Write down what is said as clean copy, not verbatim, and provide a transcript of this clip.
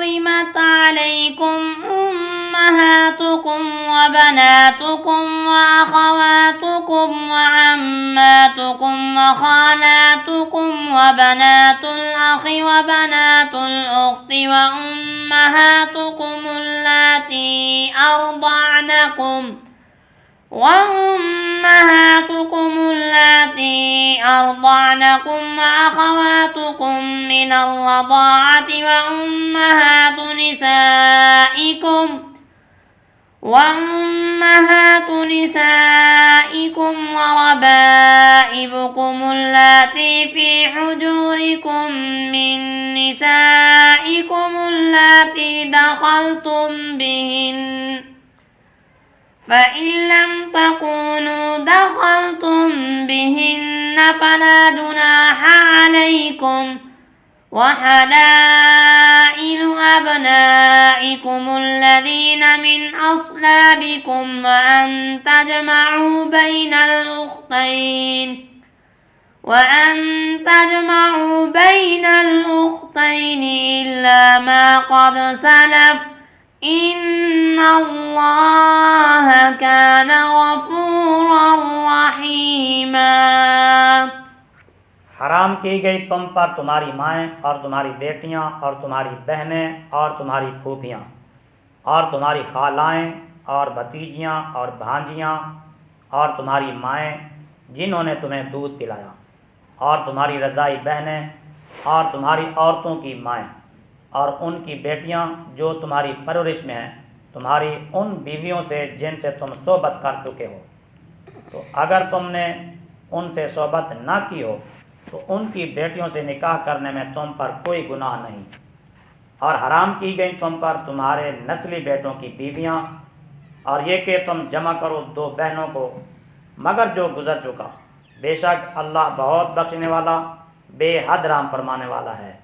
حرمت عليكم أمهاتكم وبناتكم وأخواتكم وعماتكم وخالاتكم وبنات الأخ وبنات الأخت وأمهاتكم اللاتي أرضعنكم وأخواتكم من الرضاعة وأمهات نسائكم وربائبكم اللاتي في حجوركم من نسائكم اللاتي دخلتم بهن، فإن لم تكونوا دخلتم بهن فلا جناح عليكم، وحلائل أبنائكم الذين من أصلابكم وأن تجمعوا بين الأختين إلا ما قد سلف إن الله كان غفورا رحيما। हराम की गई तुम पर तुम्हारी माएँ और तुम्हारी बेटियाँ और तुम्हारी बहनें और तुम्हारी फूफियाँ और तुम्हारी खालाएँ और भतीजियाँ और भांजियाँ और तुम्हारी माएँ जिन्होंने तुम्हें दूध पिलाया और तुम्हारी रज़ाई बहनें और तुम्हारी औरतों की माएँ और उनकी बेटियाँ जो तुम्हारी परवरिश में हैं, तुम्हारी उन बीवियों से जिनसे तुम सोबत कर चुके हो। तो अगर तुमने उनसे सोबत न की हो तो उनकी बेटियों से निकाह करने में तुम पर कोई गुनाह नहीं। और हराम की गई तुम पर तुम्हारे नस्ली बेटों की बीवियाँ और ये कि तुम जमा करो दो बहनों को मगर जो गुजर चुका। बेशक अल्लाह बहुत बख्शने वाला बेहद रहम फरमाने वाला है।